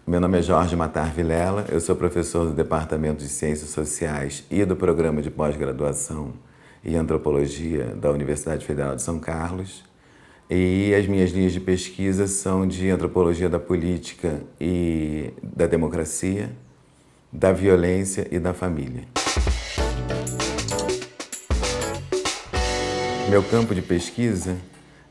Meu nome é Jorge Matar Vilela, eu sou professor do Departamento de Ciências Sociais e do Programa de Pós-Graduação em Antropologia da Universidade Federal de São Carlos. E as minhas linhas de pesquisa são de Antropologia da Política e da Democracia, da Violência e da Família. Meu campo de pesquisa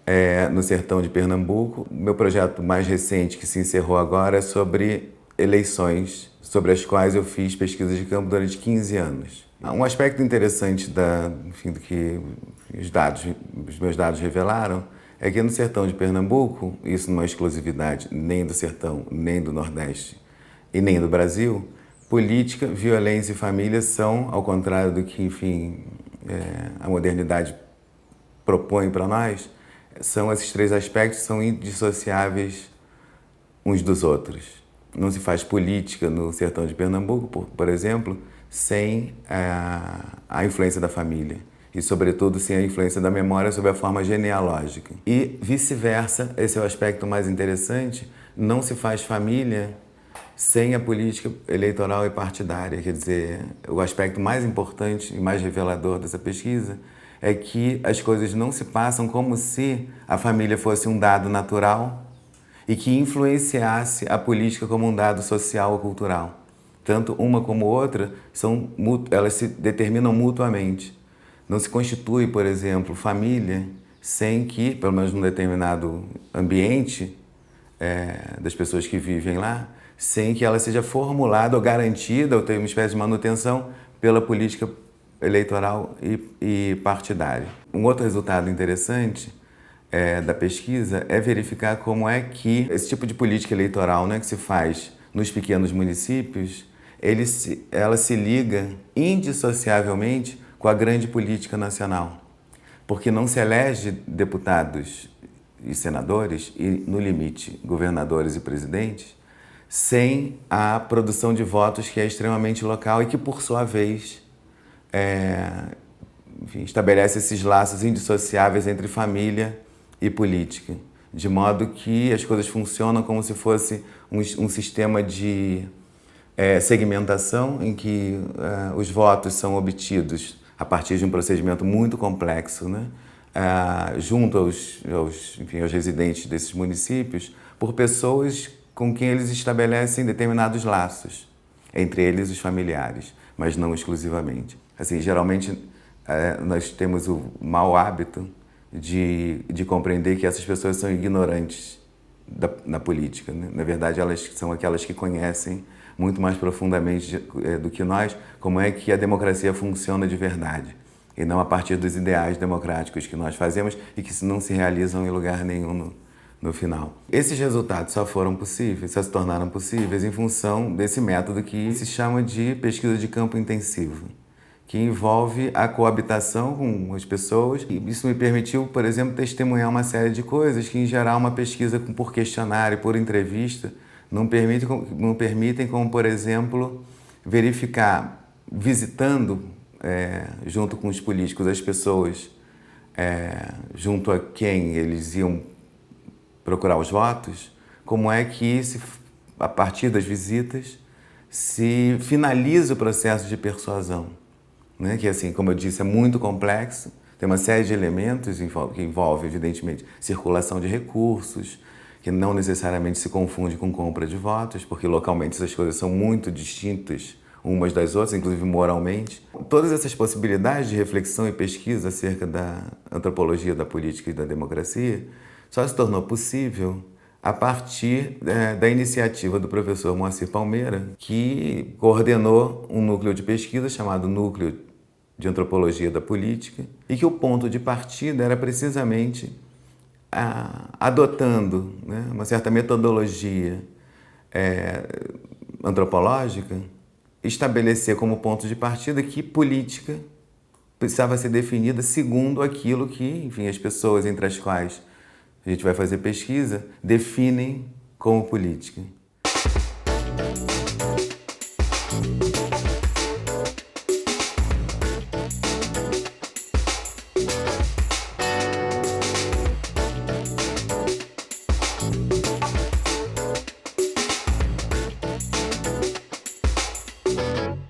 é no sertão de Pernambuco. Meu projeto mais recente, que se encerrou agora, é sobre eleições, sobre as quais eu fiz pesquisa de campo durante 15 anos. Um aspecto interessante do que os meus dados revelaram é que no sertão de Pernambuco, isso não é exclusividade nem do sertão, nem do Nordeste e nem do Brasil, política, violência e família são, ao contrário do que, a modernidade propõe para nós, são esses três aspectos que são indissociáveis uns dos outros. Não se faz política no sertão de Pernambuco, por exemplo, sem a influência da família e, sobretudo, sem a influência da memória sob a forma genealógica. E vice-versa, esse é o aspecto mais interessante, não se faz família sem a política eleitoral e partidária. Quer dizer, o aspecto mais importante e mais revelador dessa pesquisa é que as coisas não se passam como se a família fosse um dado natural e que influenciasse a política como um dado social ou cultural. Tanto uma como outra, elas se determinam mutuamente. Não se constitui, por exemplo, família sem que, pelo menos num determinado ambiente das pessoas que vivem lá, sem que ela seja formulada ou garantida ou tenha uma espécie de manutenção pela política eleitoral e partidária. Um outro resultado interessante da pesquisa é verificar como é que esse tipo de política eleitoral, que se faz nos pequenos municípios, ela se liga indissociavelmente com a grande política nacional. Porque não se elege deputados e senadores, e no limite governadores e presidentes, sem a produção de votos que é extremamente local e que, por sua vez, estabelece esses laços indissociáveis entre família e política, de modo que as coisas funcionam como se fosse um sistema de segmentação em que os votos são obtidos a partir de um procedimento muito complexo, junto aos residentes desses municípios, por pessoas com quem eles estabelecem determinados laços, entre eles os familiares, mas não exclusivamente. Assim, geralmente, nós temos o mau hábito de compreender que essas pessoas são ignorantes na política. Na verdade, elas são aquelas que conhecem muito mais profundamente do que nós como é que a democracia funciona de verdade, e não a partir dos ideais democráticos que nós fazemos e que não se realizam em lugar nenhum no final. Esses resultados só se tornaram possíveis em função desse método que se chama de pesquisa de campo intensivo, que envolve a coabitação com as pessoas. E isso me permitiu, por exemplo, testemunhar uma série de coisas que, em geral, uma pesquisa por questionário, por entrevista, não permitem, como, por exemplo, verificar, visitando, junto com os políticos, as pessoas junto a quem eles iam procurar os votos, como é que, a partir das visitas, se finaliza o processo de persuasão. Que, assim, como eu disse, é muito complexo, tem uma série de elementos que envolve, evidentemente, circulação de recursos, que não necessariamente se confunde com compra de votos, porque localmente essas coisas são muito distintas umas das outras, inclusive moralmente. Todas essas possibilidades de reflexão e pesquisa acerca da antropologia da política e da democracia só se tornou possível a partir da iniciativa do professor Moacir Palmeira, que coordenou um núcleo de pesquisa chamado Núcleo de Antropologia da Política, e que o ponto de partida era precisamente adotando uma certa metodologia antropológica, estabelecer como ponto de partida que política precisava ser definida segundo aquilo que, as pessoas entre as quais a gente vai fazer pesquisa definem como política. Música